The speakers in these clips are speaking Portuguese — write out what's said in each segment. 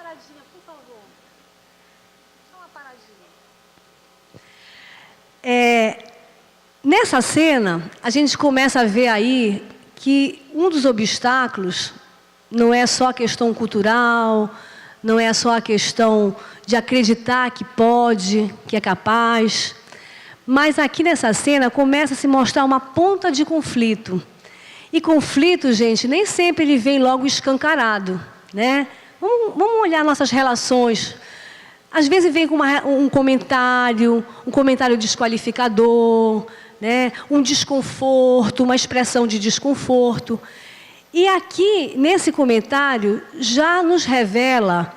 paradinha, por favor. Só uma paradinha. Nessa cena, a gente começa a ver aí que um dos obstáculos não é só a questão cultural, não é só a questão de acreditar que pode, que é capaz, mas aqui nessa cena começa a se mostrar uma ponta de conflito. E conflito, gente, nem sempre ele vem logo escancarado, né? Vamos olhar nossas relações. Às vezes vem com um comentário desqualificador, né? Um desconforto, uma expressão de desconforto. E aqui, nesse comentário, já nos revela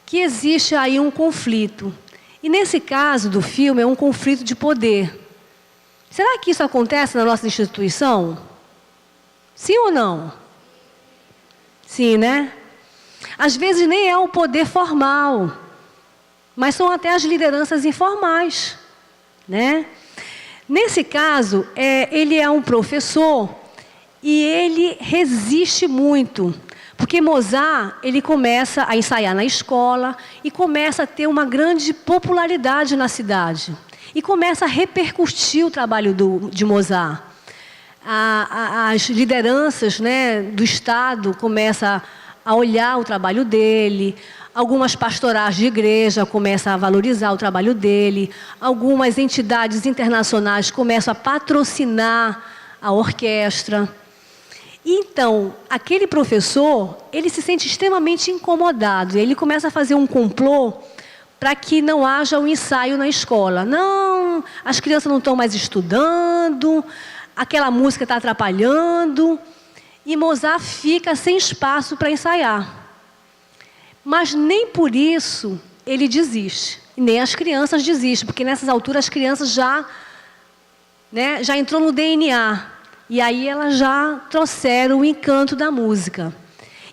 que existe aí um conflito. E nesse caso do filme, é um conflito de poder. Será que isso acontece na nossa instituição? Sim ou não? Sim, né? Às vezes nem é o poder formal, mas são até as lideranças informais, né? Nesse caso, ele é um professor e ele resiste muito, porque Mozart, ele começa a ensaiar na escola e começa a ter uma grande popularidade na cidade. E começa a repercutir o trabalho de Mozart. As lideranças, né, do Estado começam a olhar o trabalho dele, algumas pastorais de igreja começam a valorizar o trabalho dele, algumas entidades internacionais começam a patrocinar a orquestra. Então, aquele professor, ele se sente extremamente incomodado, ele começa a fazer um complô para que não haja um ensaio na escola. Não, as crianças não estão mais estudando, aquela música está atrapalhando, e Mozart fica sem espaço para ensaiar. Mas nem por isso ele desiste, nem as crianças desistem, porque nessas alturas as crianças já entrou no DNA, e aí elas já trouxeram o encanto da música.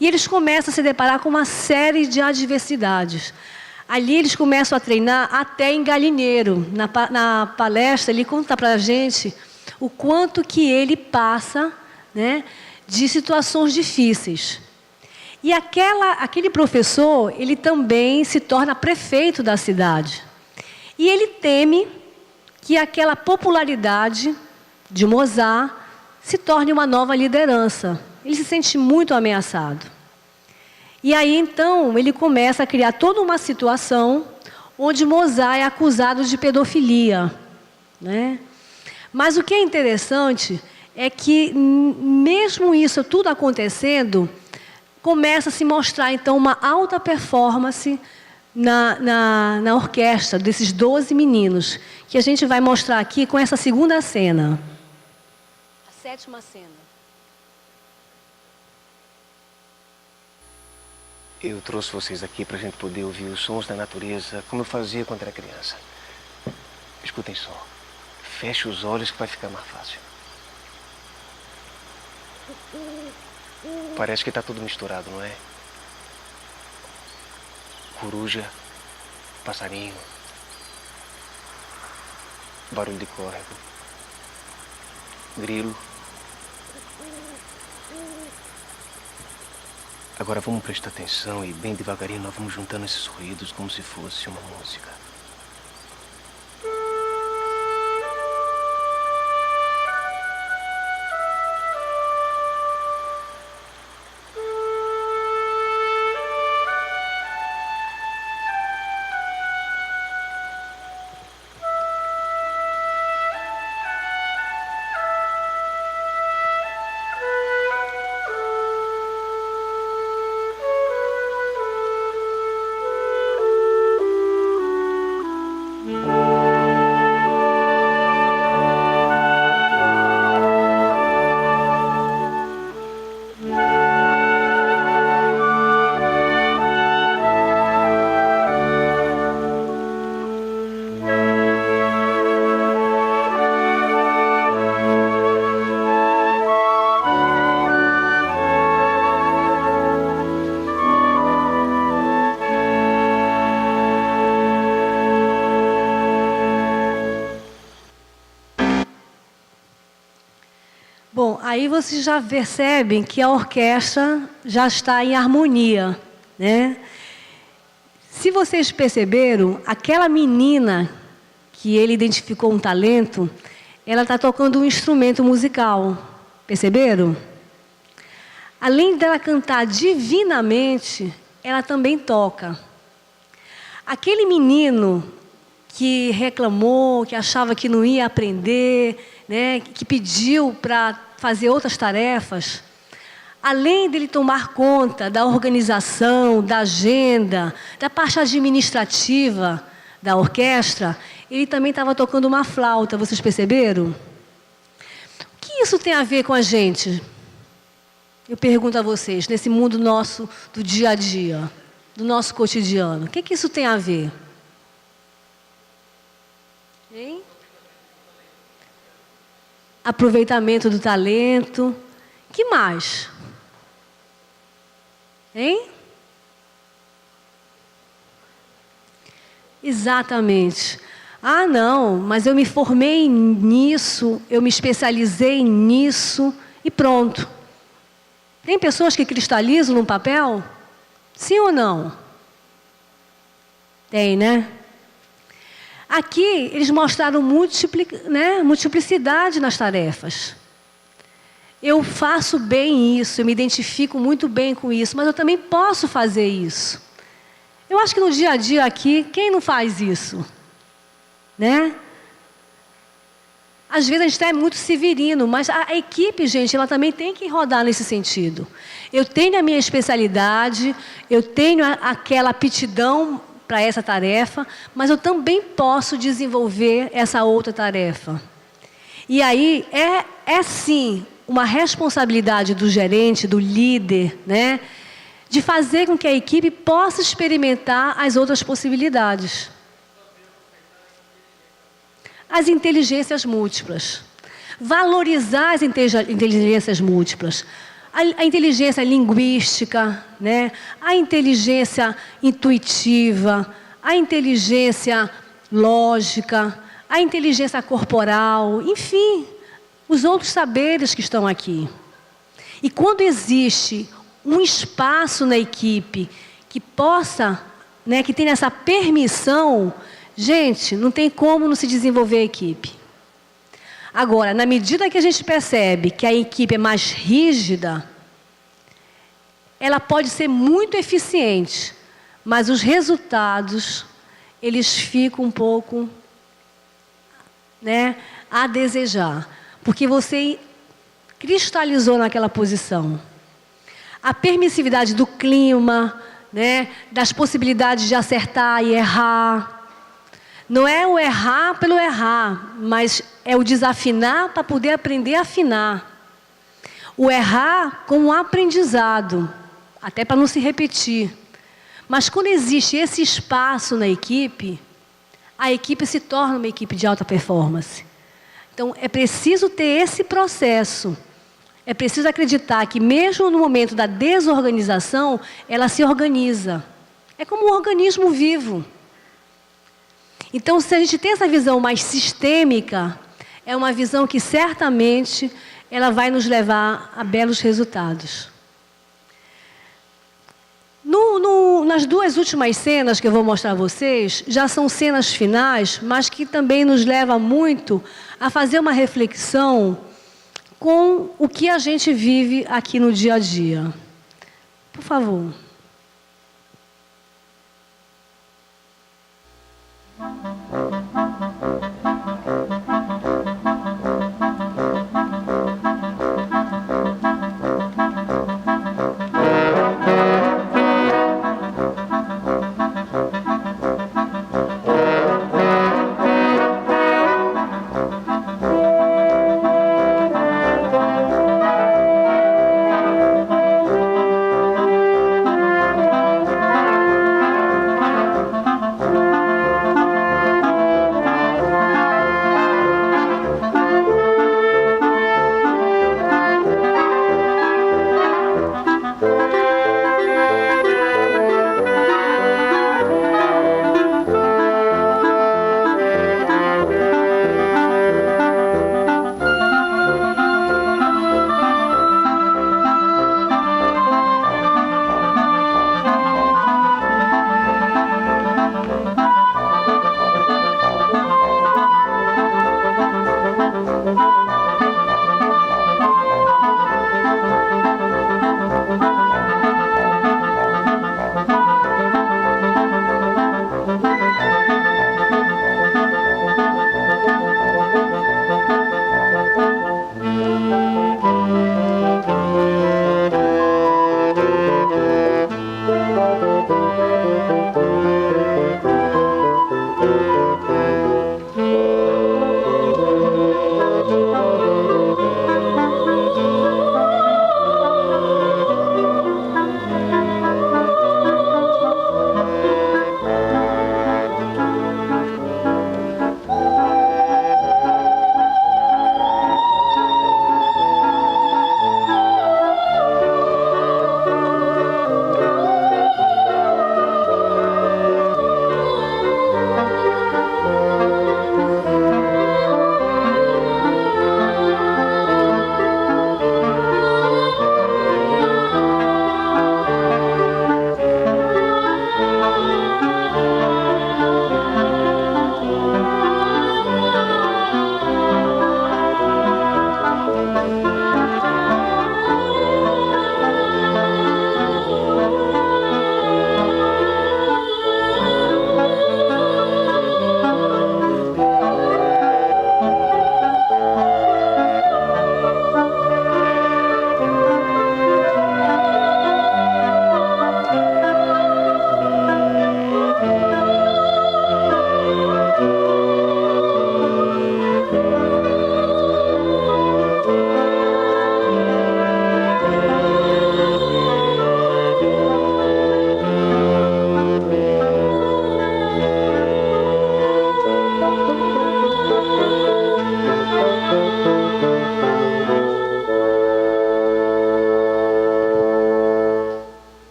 E eles começam a se deparar com uma série de adversidades. Ali eles começam a treinar até em galinheiro. Na palestra ele conta para a gente o quanto que ele passa, né, de situações difíceis. E aquele professor, ele também se torna prefeito da cidade. E ele teme que aquela popularidade de Mozart se torne uma nova liderança. Ele se sente muito ameaçado. E aí, então, ele começa a criar toda uma situação onde Mozart é acusado de pedofilia, né? Mas o que é interessante é que, mesmo isso tudo acontecendo, começa a se mostrar, então, uma alta performance na orquestra desses 12 meninos, que a gente vai mostrar aqui com essa segunda cena. A 7ª cena. Eu trouxe vocês aqui para a gente poder ouvir os sons da natureza, como eu fazia quando era criança. Escutem só. Feche os olhos que vai ficar mais fácil. Parece que está tudo misturado, não é? Coruja, passarinho, barulho de córrego, grilo. Agora vamos prestar atenção e bem devagarinho nós vamos juntando esses ruídos como se fosse uma música. Bom, aí vocês já percebem que a orquestra já está em harmonia, né? Se vocês perceberam, aquela menina que ele identificou um talento, ela está tocando um instrumento musical. Perceberam? Além dela cantar divinamente, ela também toca. Aquele menino que reclamou, que achava que não ia aprender, né, que pediu para fazer outras tarefas, além dele tomar conta da organização, da agenda, da parte administrativa da orquestra, ele também estava tocando uma flauta, vocês perceberam? O que isso tem a ver com a gente? Eu pergunto a vocês, nesse mundo nosso do dia a dia, do nosso cotidiano, o que isso tem a ver? Hein? Aproveitamento do talento. Que mais? Hein? Exatamente. Ah, não, mas eu me formei nisso, eu me especializei nisso e pronto. Tem pessoas que cristalizam no papel? Sim ou não? Tem, né? Aqui, eles mostraram multiplicidade nas tarefas. Eu faço bem isso, eu me identifico muito bem com isso, mas eu também posso fazer isso. Eu acho que no dia a dia aqui, quem não faz isso? Né? Às vezes a gente é muito severino, mas a equipe, gente, ela também tem que rodar nesse sentido. Eu tenho a minha especialidade, eu tenho aquela aptidão para essa tarefa, mas eu também posso desenvolver essa outra tarefa. E aí é sim uma responsabilidade do gerente, do líder, né, de fazer com que a equipe possa experimentar as outras possibilidades. As inteligências múltiplas. Valorizar as inteligências múltiplas. A inteligência linguística, né? A inteligência intuitiva, a inteligência lógica, a inteligência corporal, enfim, os outros saberes que estão aqui. E quando existe um espaço na equipe que possa, né, que tenha essa permissão, gente, não tem como não se desenvolver a equipe. Agora, na medida que a gente percebe que a equipe é mais rígida, ela pode ser muito eficiente, mas os resultados, eles ficam um pouco, né, a desejar. Porque você cristalizou naquela posição. A permissividade do clima, né, das possibilidades de acertar e errar. Não é o errar pelo errar, mas é o desafinar para poder aprender a afinar. O errar como um aprendizado, até para não se repetir. Mas quando existe esse espaço na equipe, a equipe se torna uma equipe de alta performance. Então, é preciso ter esse processo. É preciso acreditar que mesmo no momento da desorganização, ela se organiza. É como um organismo vivo. Então, se a gente tem essa visão mais sistêmica, é uma visão que certamente ela vai nos levar a belos resultados. Nas duas últimas cenas que eu vou mostrar a vocês, já são cenas finais, mas que também nos leva muito a fazer uma reflexão com o que a gente vive aqui no dia a dia. Por favor.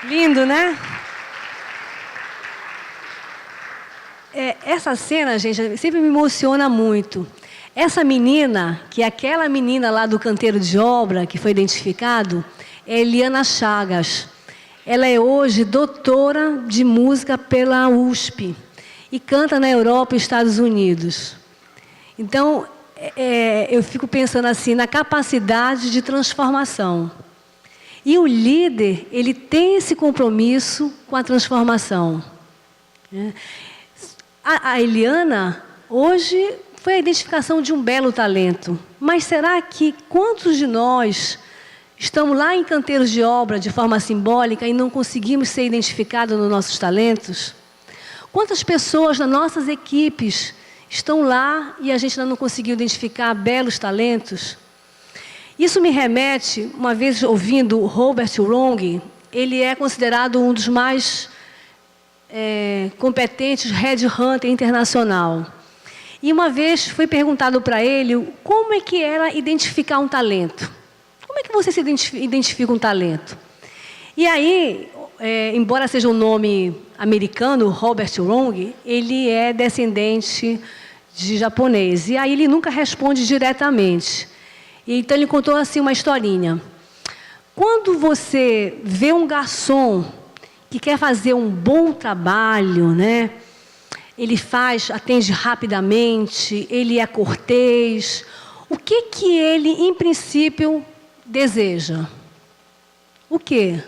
Lindo, né? Essa cena, gente, sempre me emociona muito. Essa menina, que é aquela menina lá do canteiro de obra, que foi identificado, é Eliana Chagas. Ela é hoje doutora de música pela USP e canta na Europa e Estados Unidos. Então, eu fico pensando assim, na capacidade de transformação. E o líder, ele tem esse compromisso com a transformação. A Eliana, hoje, foi a identificação de um belo talento. Mas será que quantos de nós estamos lá em canteiros de obra de forma simbólica e não conseguimos ser identificados nos nossos talentos? Quantas pessoas nas nossas equipes estão lá e a gente ainda não conseguiu identificar belos talentos? Isso me remete, uma vez ouvindo o Robert Wrong, ele é considerado um dos mais competentes headhunter internacional. E uma vez foi perguntado para ele como é que era identificar um talento. Como é que você se identifica um talento? E aí, embora seja um nome americano, Robert Wrong, ele é descendente de japonês. E aí ele nunca responde diretamente. Então ele contou assim uma historinha. Quando você vê um garçom que quer fazer um bom trabalho, né? Ele atende rapidamente, ele é cortês. O que ele, em princípio, deseja? O quê?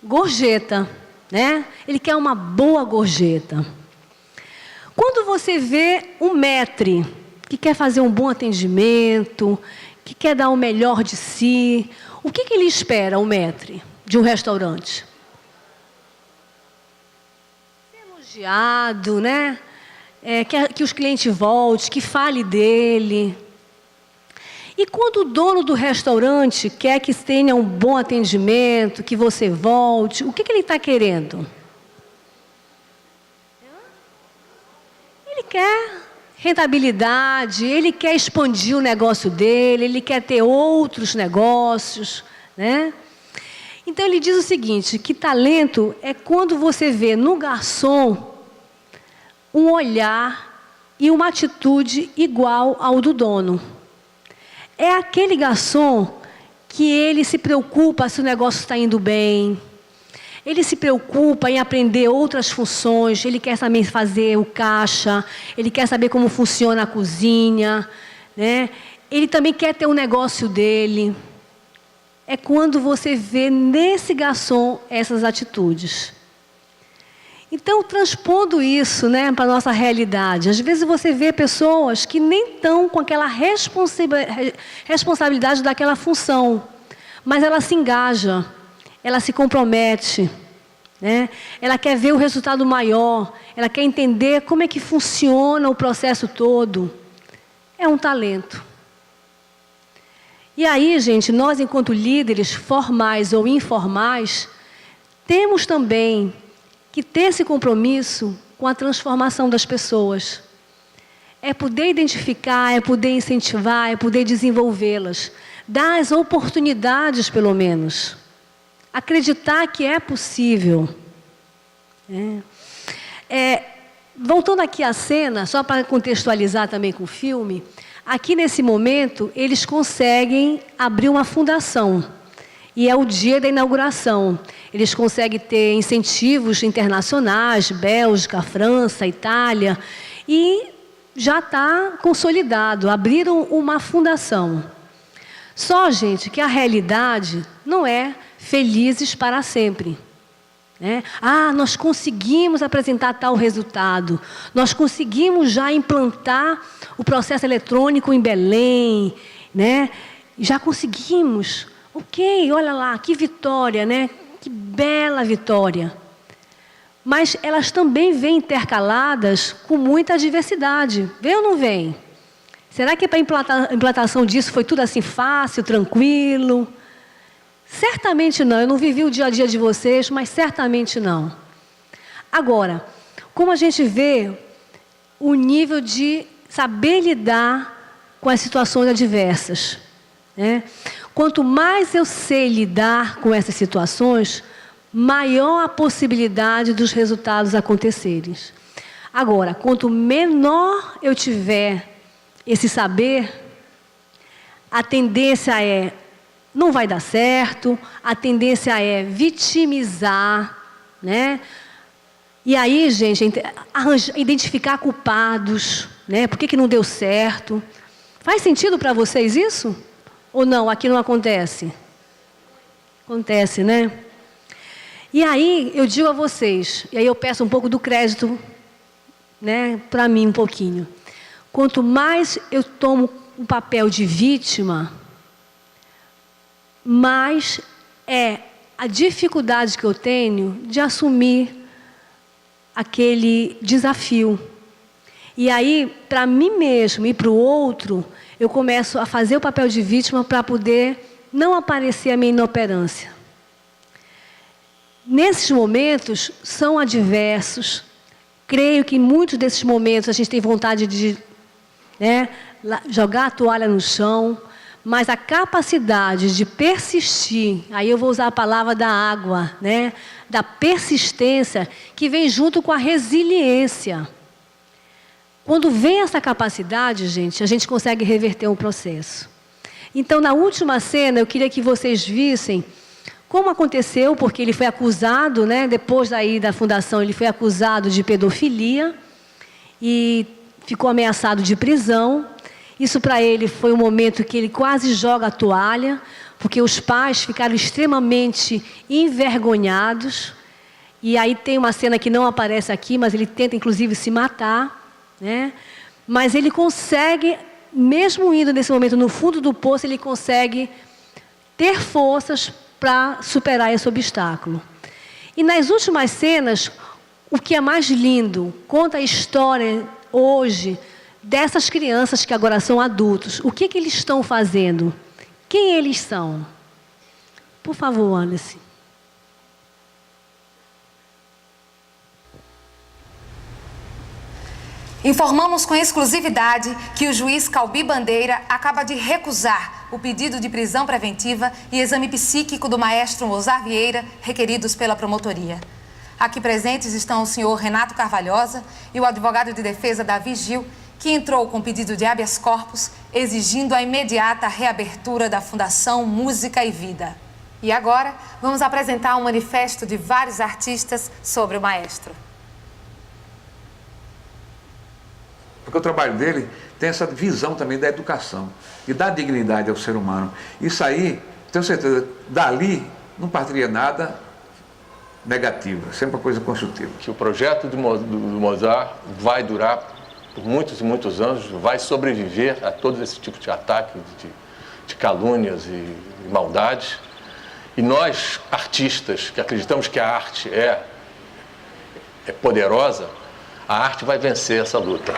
Gorjeta, né? Ele quer uma boa gorjeta. Quando você vê um maître que quer fazer um bom atendimento, que quer dar o melhor de si, o que ele espera, o maître, de um restaurante? Ser elogiado, né? Que os clientes voltem, que fale dele. E quando o dono do restaurante quer que tenha um bom atendimento, que você volte, o que ele está querendo? Ele quer rentabilidade, ele quer expandir o negócio dele, ele quer ter outros negócios, né? Então ele diz o seguinte, que talento é quando você vê no garçom um olhar e uma atitude igual ao do dono. É aquele garçom que ele se preocupa se o negócio está indo bem. Ele se preocupa em aprender outras funções, ele quer também fazer o caixa, ele quer saber como funciona a cozinha, né? Ele também quer ter um negócio dele. É quando você vê nesse garçom essas atitudes. Então, transpondo isso, né, para a nossa realidade, às vezes você vê pessoas que nem estão com aquela responsabilidade daquela função, mas ela se engaja, ela se compromete, né? Ela quer ver o resultado maior, ela quer entender como é que funciona o processo todo. É um talento. E aí, gente, nós enquanto líderes formais ou informais, temos também que ter esse compromisso com a transformação das pessoas. É poder identificar, é poder incentivar, é poder desenvolvê-las. Dar as oportunidades, pelo menos. Acreditar que é possível. Voltando aqui à cena, só para contextualizar também com o filme, aqui nesse momento eles conseguem abrir uma fundação. E é o dia da inauguração. Eles conseguem ter incentivos internacionais, Bélgica, França, Itália, e já está consolidado, abriram uma fundação. Só, gente, que a realidade não é felizes para sempre. Né? Nós conseguimos apresentar tal resultado, nós conseguimos já implantar o processo eletrônico em Belém, né? Já conseguimos. Ok, olha lá, que vitória, né? Que bela vitória. Mas elas também vêm intercaladas com muita adversidade. Vem ou não vem? Será que para a implantação disso foi tudo assim fácil, tranquilo? Certamente não. Eu não vivi o dia a dia de vocês, mas certamente não. Agora, como a gente vê o nível de saber lidar com as situações adversas, né? Quanto mais eu sei lidar com essas situações, maior a possibilidade dos resultados acontecerem. Agora, quanto menor eu tiver esse saber, a tendência é não vai dar certo, a tendência é vitimizar, né? E aí, gente, identificar culpados, né? Por que não deu certo? Faz sentido para vocês isso? Ou não, aqui não acontece? Acontece, né? E aí, eu digo a vocês, e aí eu peço um pouco do crédito, né, para mim um pouquinho. Quanto mais eu tomo o papel de vítima, mais é a dificuldade que eu tenho de assumir aquele desafio. E aí, para mim mesmo e para o outro, eu começo a fazer o papel de vítima para poder não aparecer a minha inoperância. Nesses momentos, são adversos. Creio que em muitos desses momentos a gente tem vontade de, né, jogar a toalha no chão, mas a capacidade de persistir, aí eu vou usar a palavra da água, né, da persistência, que vem junto com a resiliência. Quando vem essa capacidade, gente, a gente consegue reverter um processo. Então, na última cena, eu queria que vocês vissem como aconteceu, porque ele foi acusado, né, depois daí da fundação, ele foi acusado de pedofilia e ficou ameaçado de prisão. Isso para ele foi um momento que ele quase joga a toalha, porque os pais ficaram extremamente envergonhados. E aí tem uma cena que não aparece aqui, mas ele tenta inclusive se matar, né? Mas ele consegue, mesmo indo nesse momento no fundo do poço, ele consegue ter forças para superar esse obstáculo. E nas últimas cenas, o que é mais lindo, conta a história hoje dessas crianças que agora são adultos. O que eles estão fazendo? Quem eles são? Por favor, Alice. Informamos com exclusividade que o juiz Calbi Bandeira acaba de recusar o pedido de prisão preventiva e exame psíquico do maestro Mozar Vieira, requeridos pela promotoria. Aqui presentes estão o senhor Renato Carvalhosa e o advogado de defesa Davi Gil, que entrou com pedido de habeas corpus, exigindo a imediata reabertura da Fundação Música e Vida. E agora, vamos apresentar um manifesto de vários artistas sobre o maestro. Porque o trabalho dele tem essa visão também da educação, de dar dignidade ao ser humano. Isso aí, tenho certeza, dali não partiria nada negativa, sempre uma coisa construtiva. Que o projeto do Mozart vai durar por muitos e muitos anos, vai sobreviver a todo esse tipo de ataque, de calúnias e maldades. E nós, artistas, que acreditamos que a arte é poderosa, a arte vai vencer essa luta.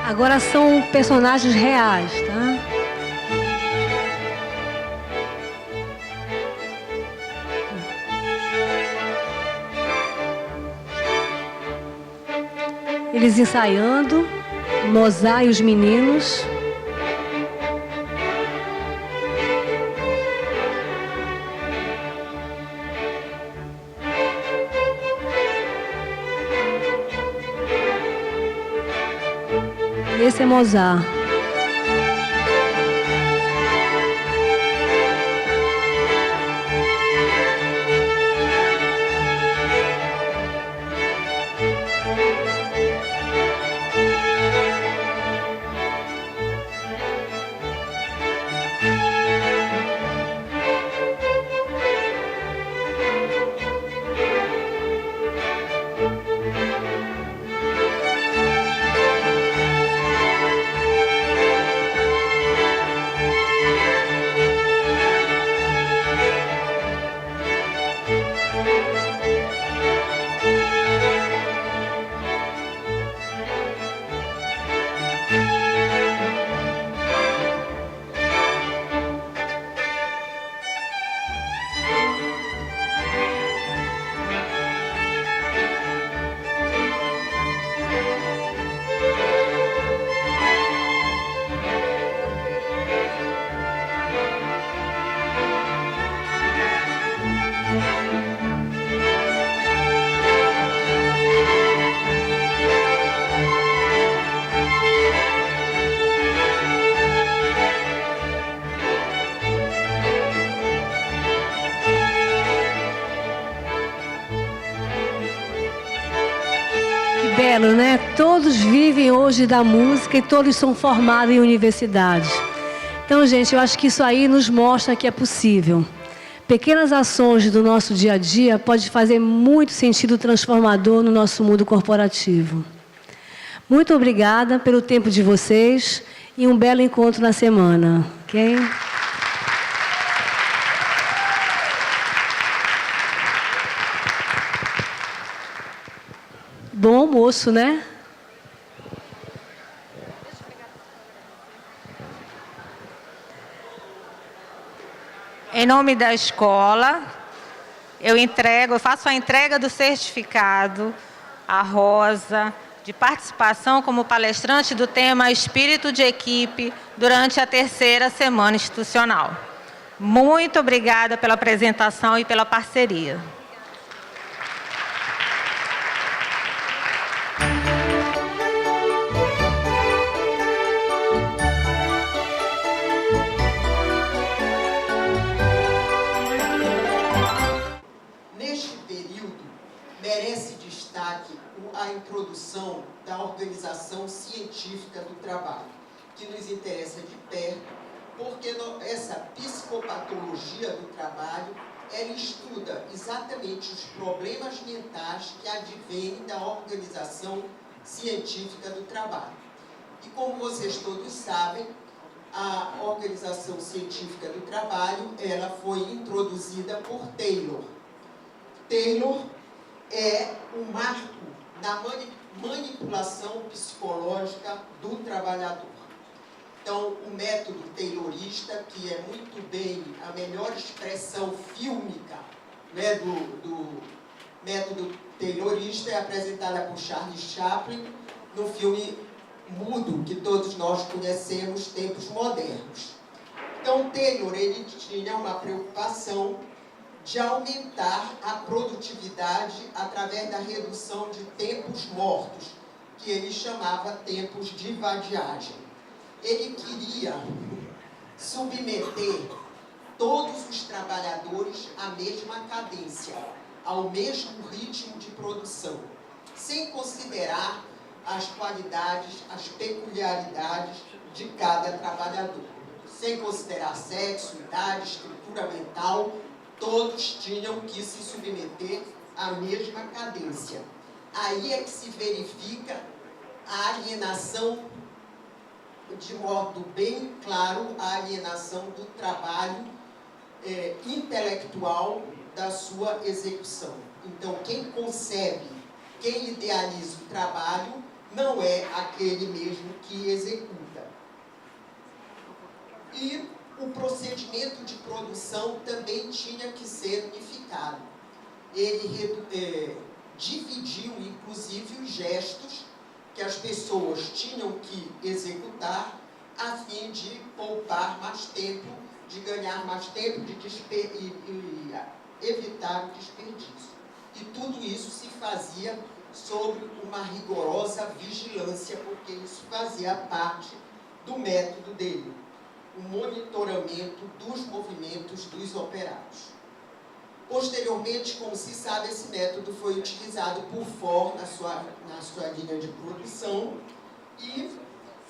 Agora são personagens reais, tá? Eles ensaiando, Mozart e os meninos. Esse é Mozart. belo, né? Todos vivem hoje da música e todos são formados em universidades. Então, gente, eu acho que isso aí nos mostra que é possível. Pequenas ações do nosso dia a dia podem fazer muito sentido transformador no nosso mundo corporativo. Muito obrigada pelo tempo de vocês e um belo encontro na semana. Ok? Bom almoço, né? Em nome da escola, eu faço a entrega do certificado à Rosa, de participação como palestrante do tema Espírito de Equipe durante a 3ª Semana Institucional. Muito obrigada pela apresentação e pela parceria. Merece destaque a introdução da organização científica do trabalho, que nos interessa de perto, porque essa psicopatologia do trabalho, ela estuda exatamente os problemas mentais que advêm da organização científica do trabalho. E como vocês todos sabem, a organização científica do trabalho, ela foi introduzida por Taylor. Taylor é um marco na manipulação psicológica do trabalhador. Então, o método taylorista, que é muito bem a melhor expressão fílmica, né, do método taylorista, é apresentada por Charles Chaplin no filme mudo que todos nós conhecemos, Tempos Modernos. Então, Taylor, ele tinha uma preocupação de aumentar a produtividade através da redução de tempos mortos, que ele chamava tempos de vadiagem. Ele queria submeter todos os trabalhadores à mesma cadência, ao mesmo ritmo de produção, sem considerar as qualidades, as peculiaridades de cada trabalhador, sem considerar sexo, idade, estrutura mental. Todos tinham que se submeter à mesma cadência. Aí é que se verifica a alienação, de modo bem claro, a alienação do trabalho intelectual da sua execução. Então, quem concebe, quem idealiza o trabalho, não é aquele mesmo que executa. E o procedimento de produção também tinha que ser unificado. Ele dividiu, inclusive, os gestos que as pessoas tinham que executar a fim de poupar mais tempo, de ganhar mais tempo, e evitar o desperdício. E tudo isso se fazia sob uma rigorosa vigilância, porque isso fazia parte do método dele, o monitoramento dos movimentos dos operários. Posteriormente, como se sabe, esse método foi utilizado por Ford na sua linha de produção, e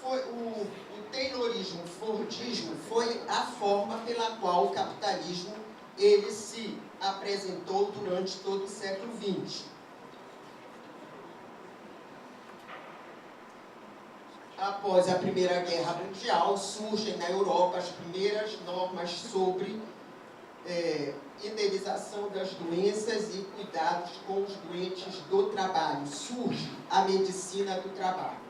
o Taylorismo, Fordismo, foi a forma pela qual o capitalismo ele se apresentou durante todo o século XX. Após a Primeira Guerra Mundial, surgem na Europa as primeiras normas sobre indenização das doenças e cuidados com os doentes do trabalho. Surge a medicina do trabalho.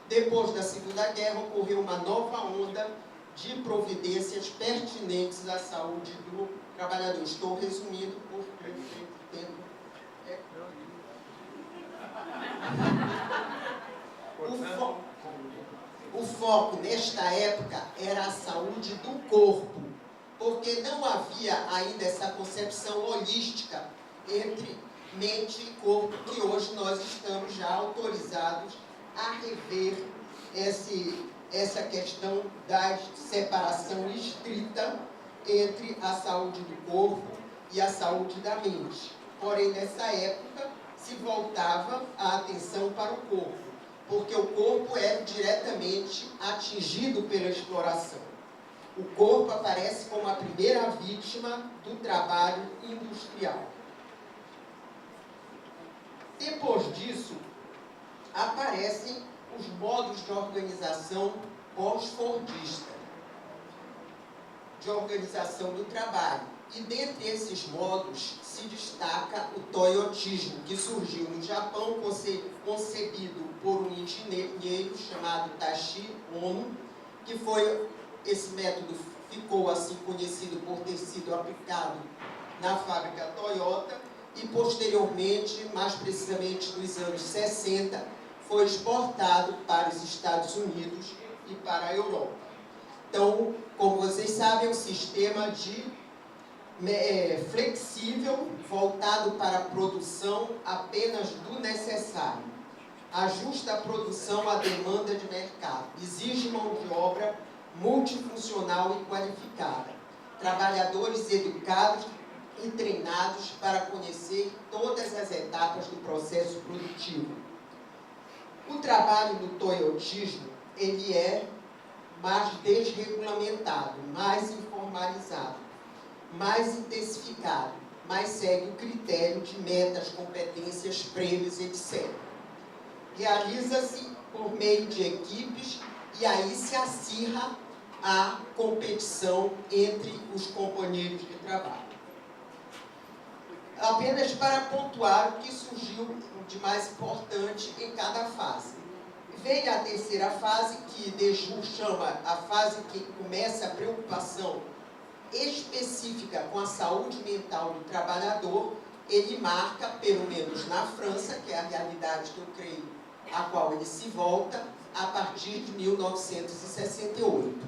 Depois da Segunda Guerra, ocorreu uma nova onda de providências pertinentes à saúde do trabalhador. Estou resumindo por tempo. O foco nesta época era a saúde do corpo, porque não havia ainda essa concepção holística entre mente e corpo, que hoje nós estamos já autorizados a rever essa questão da separação estrita entre a saúde do corpo e a saúde da mente. Porém, nessa época, se voltava a atenção para o corpo, porque o corpo é diretamente atingido pela exploração. O corpo aparece como a primeira vítima do trabalho industrial. Depois disso, aparecem os modos de organização pós-fordista, de organização do trabalho. E dentre esses modos se destaca o toyotismo, que surgiu no Japão, concebido por um engenheiro chamado Tashi Ono, que esse método ficou assim conhecido por ter sido aplicado na fábrica Toyota e posteriormente, mais precisamente nos anos 60, foi exportado para os Estados Unidos e para a Europa. Então, como vocês sabem, é um sistema flexível, voltado para a produção apenas do necessário. Ajusta a produção à demanda de mercado. Exige mão de obra multifuncional e qualificada. Trabalhadores educados e treinados para conhecer todas as etapas do processo produtivo. O trabalho no toyotismo, ele é mais desregulamentado, mais informalizado, mais intensificado, mas segue o critério de metas, competências, prêmios, etc. Realiza-se por meio de equipes e aí se acirra a competição entre os companheiros de trabalho. Apenas para pontuar o que surgiu de mais importante em cada fase. Vem a terceira fase, que Dejoux chama a fase que começa a preocupação específica com a saúde mental do trabalhador. Ele marca, pelo menos na França, que é a realidade que eu creio a qual ele se volta, a partir de 1968.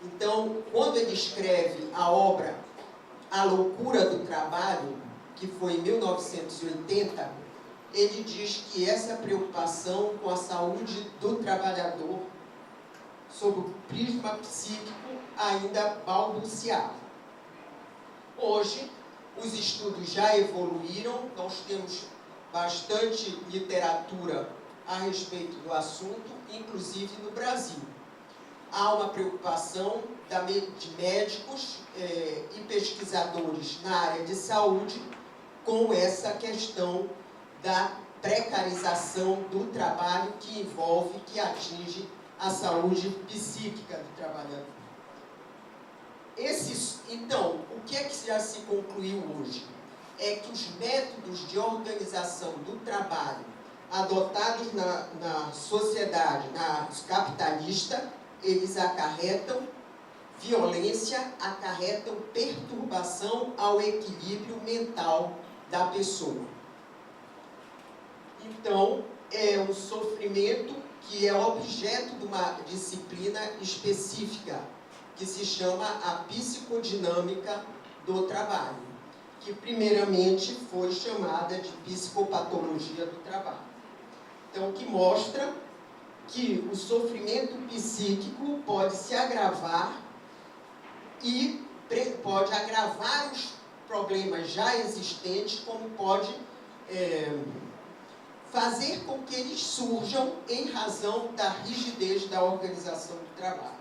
Então, quando ele escreve a obra A Loucura do Trabalho, que foi em 1980, ele diz que essa preocupação com a saúde do trabalhador, sob o prisma psíquico, ainda balbuciava. Hoje, os estudos já evoluíram, nós temos bastante literatura a respeito do assunto, inclusive no Brasil. Há uma preocupação de médicos e pesquisadores na área de saúde com essa questão da precarização do trabalho que atinge a saúde psíquica do trabalhador. Então, o que é que já se concluiu hoje? É que os métodos de organização do trabalho adotados na sociedade capitalista, eles acarretam violência, acarretam perturbação ao equilíbrio mental da pessoa. Então, é um sofrimento que é objeto de uma disciplina específica, que se chama a psicodinâmica do trabalho, que primeiramente foi chamada de psicopatologia do trabalho. Então, que mostra que o sofrimento psíquico pode se agravar e pode agravar os problemas já existentes, como pode fazer com que eles surjam em razão da rigidez da organização do trabalho.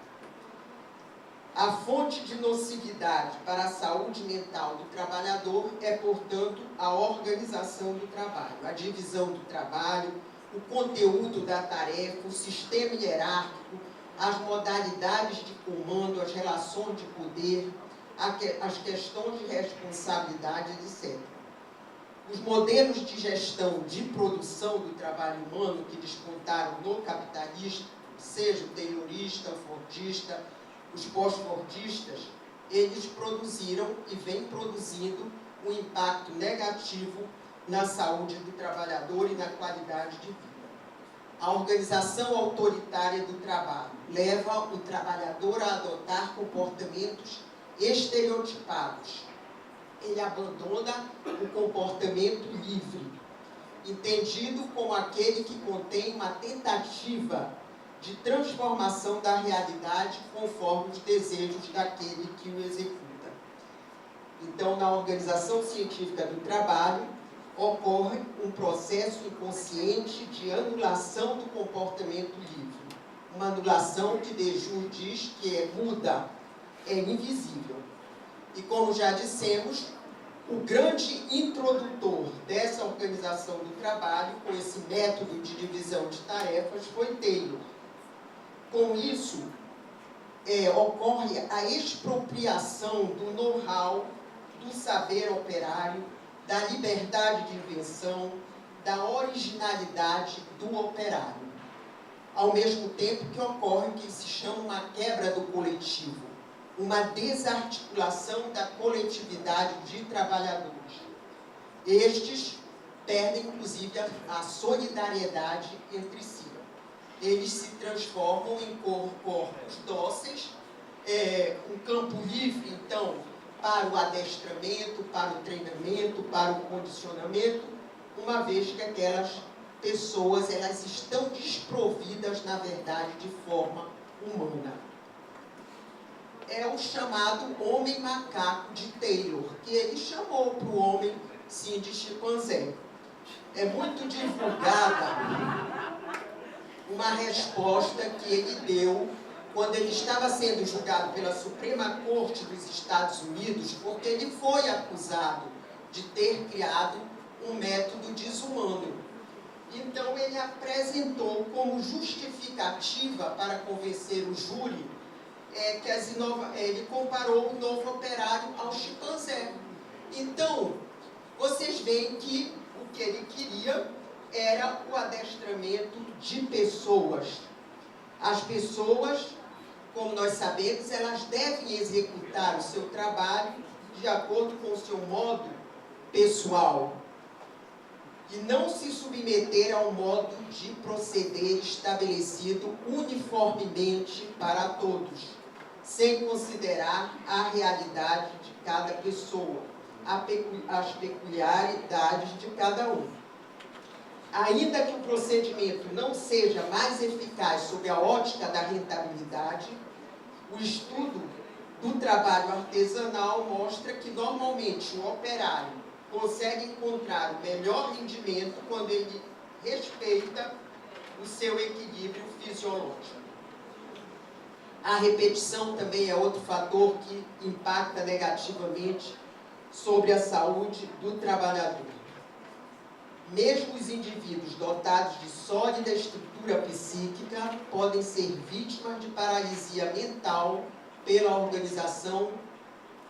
A fonte de nocividade para a saúde mental do trabalhador é, portanto, a organização do trabalho, a divisão do trabalho, o conteúdo da tarefa, o sistema hierárquico, as modalidades de comando, as relações de poder, as questões de responsabilidade, etc. Os modelos de gestão de produção do trabalho humano que despontaram no capitalismo, seja o taylorista, o fordista, os pós-fordistas, eles produziram e vêm produzindo um impacto negativo na saúde do trabalhador e na qualidade de vida. A organização autoritária do trabalho leva o trabalhador a adotar comportamentos estereotipados. Ele abandona o comportamento livre, entendido como aquele que contém uma tentativa de transformação da realidade conforme os desejos daquele que o executa. Então, na organização científica do trabalho, ocorre um processo inconsciente de anulação do comportamento livre. Uma anulação que de Jure diz que é muda, é invisível. E como já dissemos, o grande introdutor dessa organização do trabalho, com esse método de divisão de tarefas, foi Taylor. Com isso, ocorre a expropriação do know-how, do saber operário, da liberdade de invenção, da originalidade do operário. Ao mesmo tempo que ocorre o que se chama uma quebra do coletivo, uma desarticulação da coletividade de trabalhadores. Estes perdem, inclusive, a solidariedade entre si. Eles se transformam em corpos dóceis, um campo livre, então, para o adestramento, para o treinamento, para o condicionamento, uma vez que aquelas pessoas elas estão desprovidas, na verdade, de forma humana. É o chamado homem macaco de Taylor, que ele chamou para o homem, sim, de chimpanzé. É muito divulgada uma resposta que ele deu quando ele estava sendo julgado pela Suprema Corte dos Estados Unidos, porque ele foi acusado de ter criado um método desumano. Então ele apresentou como justificativa para convencer o júri que ele comparou o novo operário ao chimpanzé. Então, vocês veem que o que ele queria era o adestramento de pessoas. As pessoas, como nós sabemos, elas devem executar o seu trabalho de acordo com o seu modo pessoal e não se submeter a um modo de proceder estabelecido uniformemente para todos, sem considerar a realidade de cada pessoa, as peculiaridades de cada um. Ainda que o procedimento não seja mais eficaz sob a ótica da rentabilidade, o estudo do trabalho artesanal mostra que normalmente o operário consegue encontrar o melhor rendimento quando ele respeita o seu equilíbrio fisiológico. A repetição também é outro fator que impacta negativamente sobre a saúde do trabalhador. Mesmo os indivíduos dotados de sólida estrutura psíquica podem ser vítimas de paralisia mental pela organização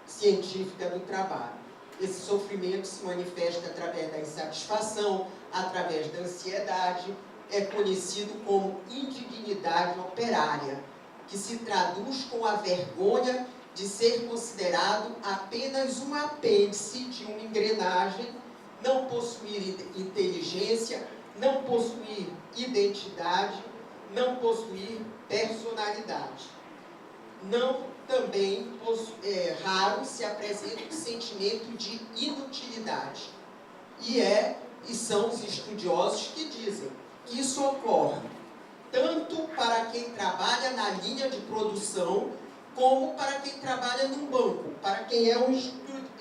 científica do trabalho. Esse sofrimento se manifesta através da insatisfação, através da ansiedade, é conhecido como indignidade operária, que se traduz com a vergonha de ser considerado apenas um apêndice de uma engrenagem, não possuir inteligência, não possuir identidade, não possuir personalidade. Também raro se apresenta o sentimento de inutilidade. E são os estudiosos que dizem que isso ocorre tanto para quem trabalha na linha de produção, como para quem trabalha num banco, para quem é um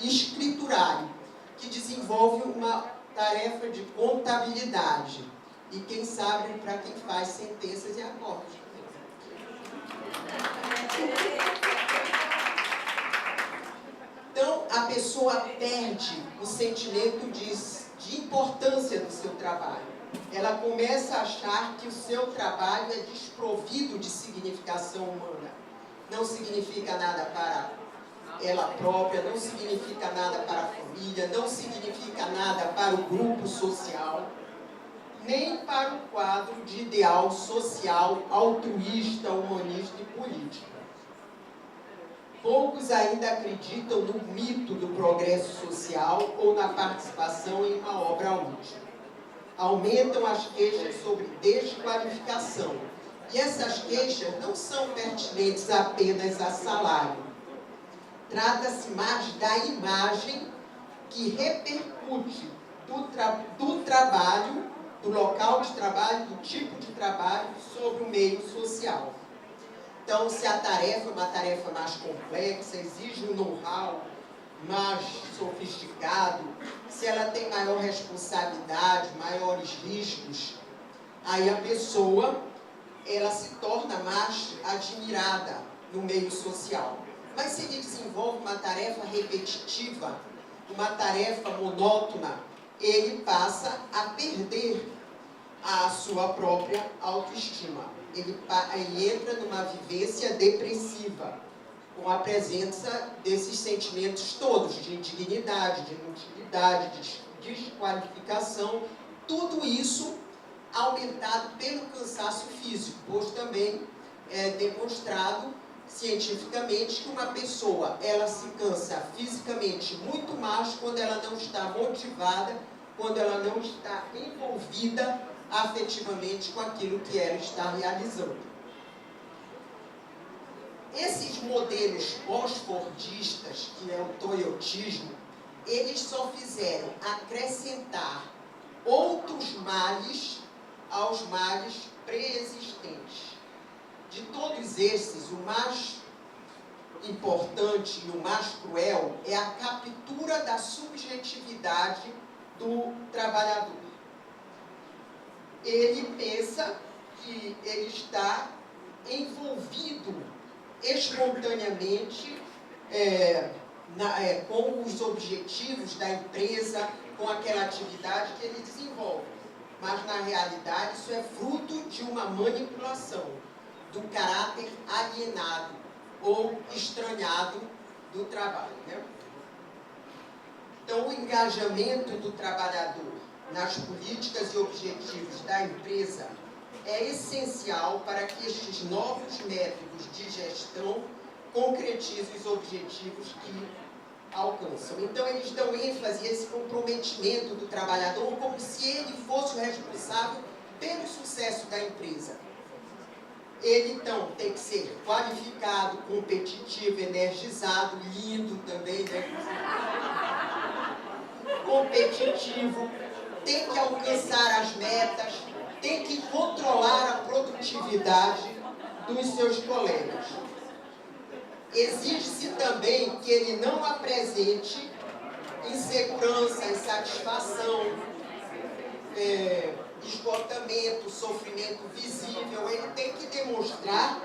escriturário, que desenvolve uma tarefa de contabilidade. E quem sabe para quem faz sentenças e acordos. Então, a pessoa perde o sentimento de importância do seu trabalho. Ela começa a achar que o seu trabalho é desprovido de significação humana. Não significa nada para ela própria, não significa nada para a família, não significa nada para o grupo social, nem para o quadro de ideal social, altruísta, humanista e político. Poucos ainda acreditam no mito do progresso social ou na participação em uma obra útil. Aumentam as queixas sobre desqualificação. E essas queixas não são pertinentes apenas a salário. Trata-se mais da imagem que repercute do trabalho, do local de trabalho, do tipo de trabalho sobre o meio social. Então, se a tarefa é uma tarefa mais complexa, exige um know-how, mais sofisticado, se ela tem maior responsabilidade, maiores riscos, aí a pessoa, ela se torna mais admirada no meio social. Mas se ele desenvolve uma tarefa repetitiva, uma tarefa monótona, ele passa a perder a sua própria autoestima. Ele entra numa vivência depressiva, com a presença desses sentimentos todos, de indignidade, de inutilidade, de desqualificação, tudo isso aumentado pelo cansaço físico, pois também é demonstrado cientificamente que uma pessoa, ela se cansa fisicamente muito mais quando ela não está motivada, quando ela não está envolvida afetivamente com aquilo que ela está realizando. Esses modelos pós-fordistas, que é o toyotismo, eles só fizeram acrescentar outros males aos males pré-existentes. De todos esses, o mais importante e o mais cruel é a captura da subjetividade do trabalhador. Ele pensa que ele está envolvido espontaneamente com os objetivos da empresa, com aquela atividade que ele desenvolve. Mas, na realidade, isso é fruto de uma manipulação do caráter alienado ou estranhado do trabalho, né? Então, o engajamento do trabalhador nas políticas e objetivos da empresa é essencial para que estes novos métodos de gestão concretizem os objetivos que alcançam. Então, eles dão ênfase a esse comprometimento do trabalhador como se ele fosse o responsável pelo sucesso da empresa. Ele, então, tem que ser qualificado, competitivo, energizado, lindo também, né? Competitivo, tem que alcançar as metas, tem que controlar a produtividade dos seus colegas. Exige-se também que ele não apresente insegurança, insatisfação, esgotamento, sofrimento visível. Ele tem que demonstrar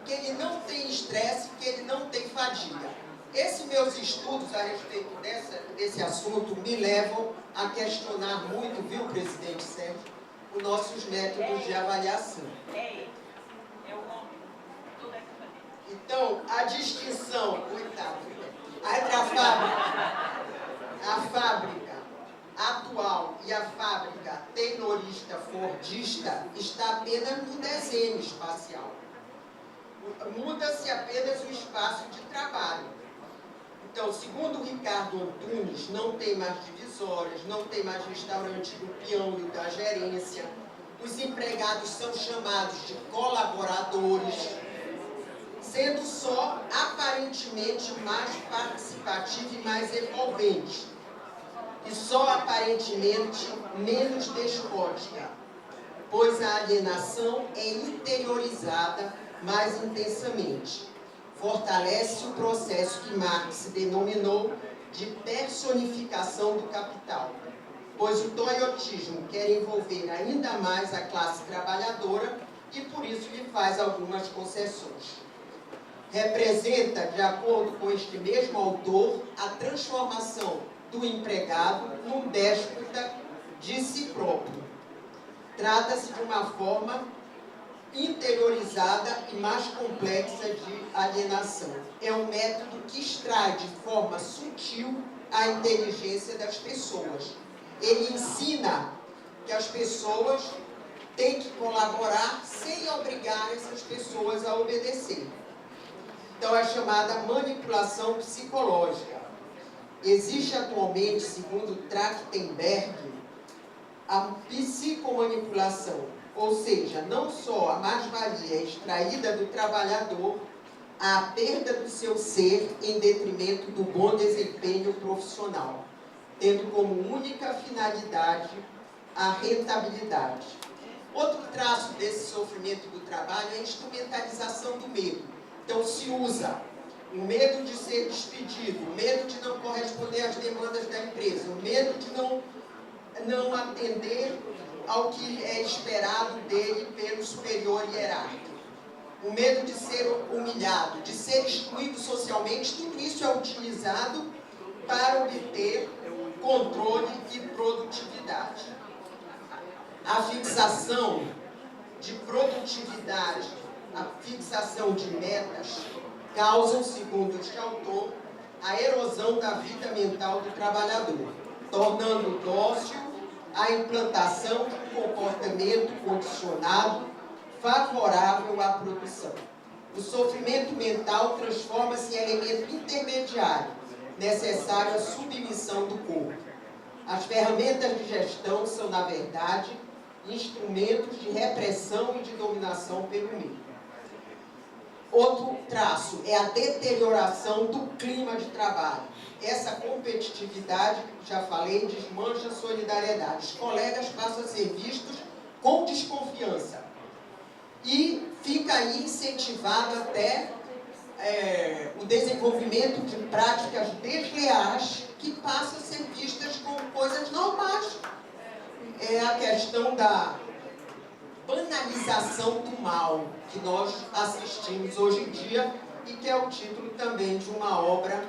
que ele não tem estresse, que ele não tem fadiga. Esses meus estudos a respeito desse assunto me levam a questionar muito, viu, presidente Sérgio, os nossos métodos de avaliação. Então, a distinção, entre a fábrica atual e a fábrica taylorista fordista está apenas no desenho espacial. Muda-se apenas o espaço de trabalho. Então, segundo o Ricardo Antunes, não tem mais divisórias, não tem mais restaurante do peão e da gerência. Os empregados são chamados de colaboradores, sendo só aparentemente mais participativo e mais envolvente, e só aparentemente menos despótica, pois a alienação é interiorizada mais intensamente. Fortalece o processo que Marx denominou de personificação do capital, pois o toyotismo quer envolver ainda mais a classe trabalhadora e por isso lhe faz algumas concessões. Representa, de acordo com este mesmo autor, a transformação do empregado num déspota de si próprio. Trata-se de uma forma interiorizada e mais complexa de alienação. É um método que extrai de forma sutil a inteligência das pessoas. Ele ensina que as pessoas têm que colaborar sem obrigar essas pessoas a obedecer. Então, é chamada manipulação psicológica. Existe atualmente, segundo Trachtenberg, a psicomanipulação, ou seja, não só a mais-valia extraída do trabalhador, a perda do seu ser em detrimento do bom desempenho profissional, tendo como única finalidade a rentabilidade. Outro traço desse sofrimento do trabalho é a instrumentalização do medo. Então, se usa o medo de ser despedido, o medo de não corresponder às demandas da empresa, o medo de não atender ao que é esperado dele pelo superior hierárquico, o medo de ser humilhado, de ser excluído socialmente, tudo isso é utilizado para obter controle e produtividade. A fixação de produtividade, a fixação de metas, causam, segundo este autor, a erosão da vida mental do trabalhador, tornando dócil a implantação de um comportamento condicionado favorável à produção. O sofrimento mental transforma-se em elemento intermediário, necessário à submissão do corpo. As ferramentas de gestão são, na verdade, instrumentos de repressão e de dominação pelo meio. Outro traço é a deterioração do clima de trabalho. Essa competitividade, já falei, desmancha a solidariedade. Os colegas passam a ser vistos com desconfiança. E fica aí incentivado até o desenvolvimento de práticas desleais que passam a ser vistas como coisas normais. É a questão da banalização do mal que nós assistimos hoje em dia e que é o título também de uma obra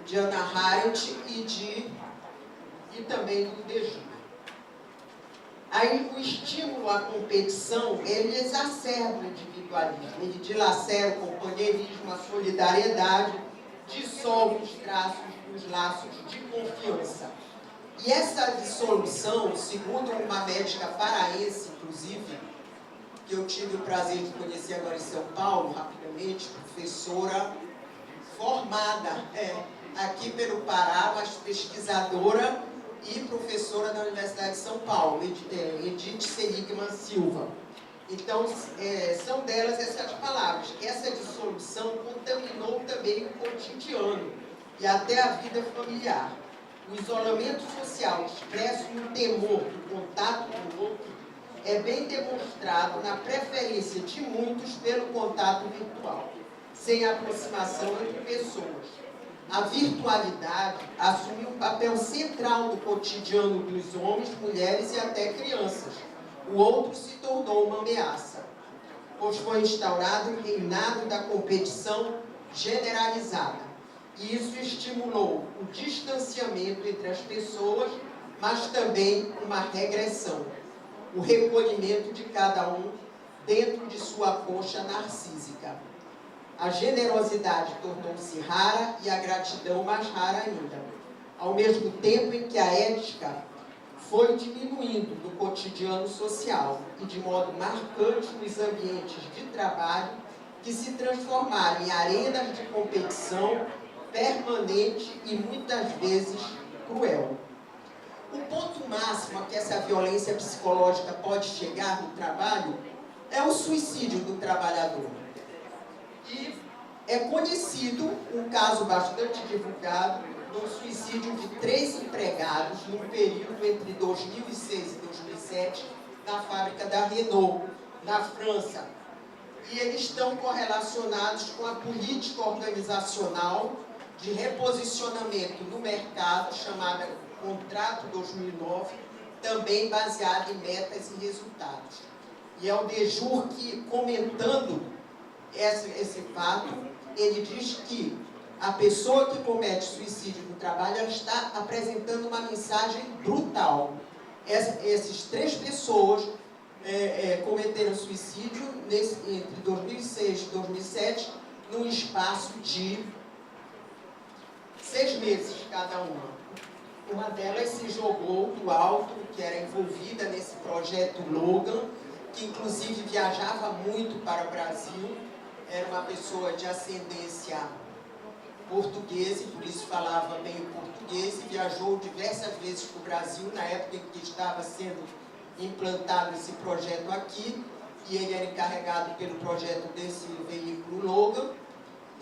de Hannah Arendt e também do Dejoux. Aí o estímulo à competição, ele exacerba o individualismo, ele dilacera o companheirismo, a solidariedade, dissolve os laços de confiança. E essa dissolução, segundo uma médica paraense, inclusive, que eu tive o prazer de conhecer agora em São Paulo, rapidamente, professora formada aqui pelo Pará, mas pesquisadora e professora da Universidade de São Paulo, Edith Seligman Silva. Então, são delas essas palavras. Essa dissolução contaminou também o cotidiano e até a vida familiar. O isolamento social expresso no temor do contato com o outro é bem demonstrado na preferência de muitos pelo contato virtual, sem aproximação entre pessoas. A virtualidade assumiu um papel central no cotidiano dos homens, mulheres e até crianças. O outro se tornou uma ameaça, pois foi instaurado o reinado da competição generalizada. E isso estimulou o distanciamento entre as pessoas, mas também uma regressão, o recolhimento de cada um dentro de sua concha narcísica. A generosidade tornou-se rara e a gratidão mais rara ainda, ao mesmo tempo em que a ética foi diminuindo no cotidiano social e de modo marcante nos ambientes de trabalho que se transformaram em arenas de competição permanente e muitas vezes cruel. O ponto máximo a que essa violência psicológica pode chegar no trabalho é o suicídio do trabalhador. E é conhecido um caso bastante divulgado do suicídio de 3 empregados num período entre 2006 e 2007 na fábrica da Renault, na França. E eles estão correlacionados com a política organizacional de reposicionamento no mercado, chamada Contrato 2009, também baseada em metas e resultados. E é o Dejoux que, comentando esse fato, ele diz que a pessoa que comete suicídio no trabalho ela está apresentando uma mensagem brutal. Essas 3 pessoas cometeram suicídio entre 2006 e 2007, num espaço de 6 meses cada uma. Uma delas se jogou do alto, que era envolvida nesse projeto Logan, que inclusive viajava muito para o Brasil, era uma pessoa de ascendência portuguesa, e por isso falava bem o português, e viajou diversas vezes para o Brasil, na época em que estava sendo implantado esse projeto aqui, e ele era encarregado pelo projeto desse veículo Logan,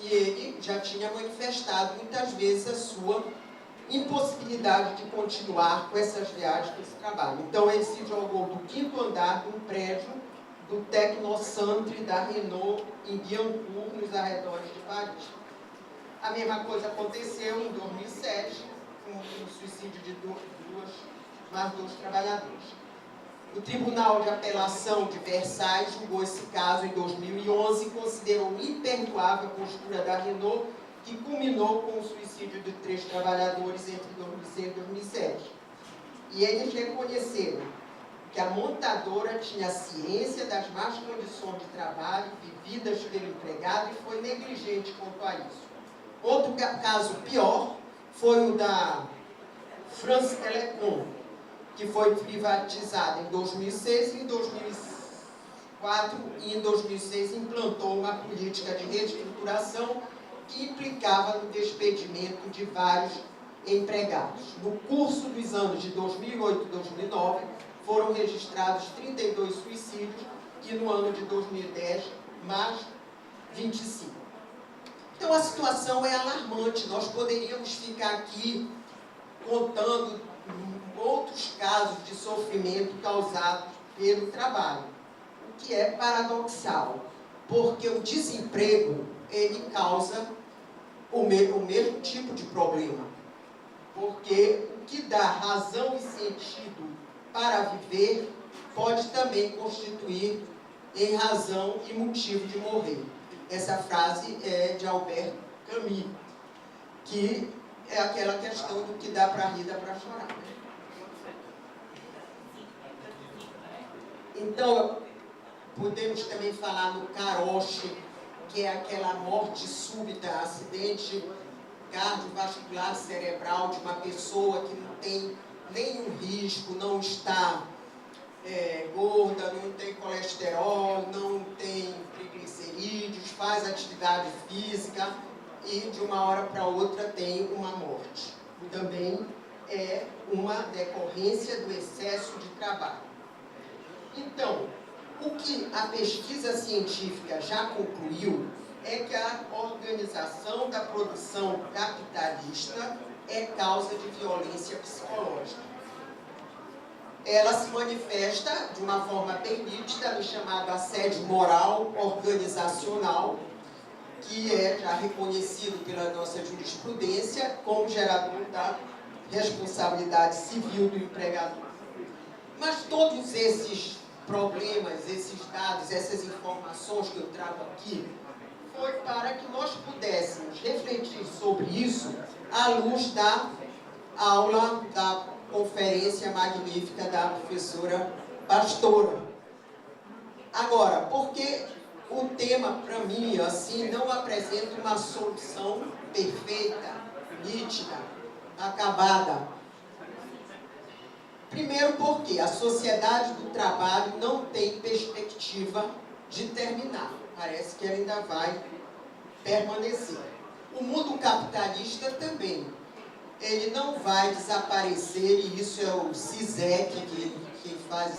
e ele já tinha manifestado muitas vezes a sua impossibilidade de continuar com essas viagens, com esse trabalho. Então ele se jogou do 5º andar de um prédio do Tecnocentre da Renault em Billancourt, nos arredores de Paris. A mesma coisa aconteceu em 2007, com o suicídio de mais dois trabalhadores. O Tribunal de Apelação de Versailles julgou esse caso em 2011 e considerou imperdoável a postura da Renault, que culminou com o suicídio de 3 trabalhadores entre 2006 e 2007. E eles reconheceram que a montadora tinha ciência das más condições de trabalho vividas pelo empregado e foi negligente quanto a isso. Outro caso pior foi o da France Telecom, que foi privatizada em 2006 e em 2004 e em 2006 implantou uma política de reestruturação que implicava no despedimento de vários empregados. No curso dos anos de 2008 e 2009, foram registrados 32 suicídios e no ano de 2010, mais 25. Então a situação é alarmante. Nós poderíamos ficar aqui contando outros casos de sofrimento causados pelo trabalho, o que é paradoxal, porque o desemprego, ele causa o mesmo tipo de problema, porque o que dá razão e sentido para viver pode também constituir em razão e motivo de morrer. Essa frase é de Albert Camus, que é aquela questão do que dá para rir, dá para chorar. Então, podemos também falar no caroche, que é aquela morte súbita, acidente cardiovascular cerebral de uma pessoa que não tem nenhum risco, não está gorda, não tem colesterol, não tem triglicerídeos, faz atividade física e de uma hora para outra tem uma morte. Também é uma decorrência do excesso de trabalho. Então, o que a pesquisa científica já concluiu é que a organização da produção capitalista é causa de violência psicológica. Ela se manifesta de uma forma bem nítida no chamado assédio moral organizacional, que é já reconhecido pela nossa jurisprudência como gerador da responsabilidade civil do empregador. Mas todos esses problemas, esses dados, essas informações que eu trago aqui, foi para que nós pudéssemos refletir sobre isso à luz da aula, da conferência magnífica da professora Pastora. Agora, porque o tema, para mim, assim, não apresenta uma solução perfeita, nítida, acabada. Primeiro porque a sociedade do trabalho não tem perspectiva de terminar. Parece que ela ainda vai permanecer. O mundo capitalista também. Ele não vai desaparecer, e isso é o CISEC que faz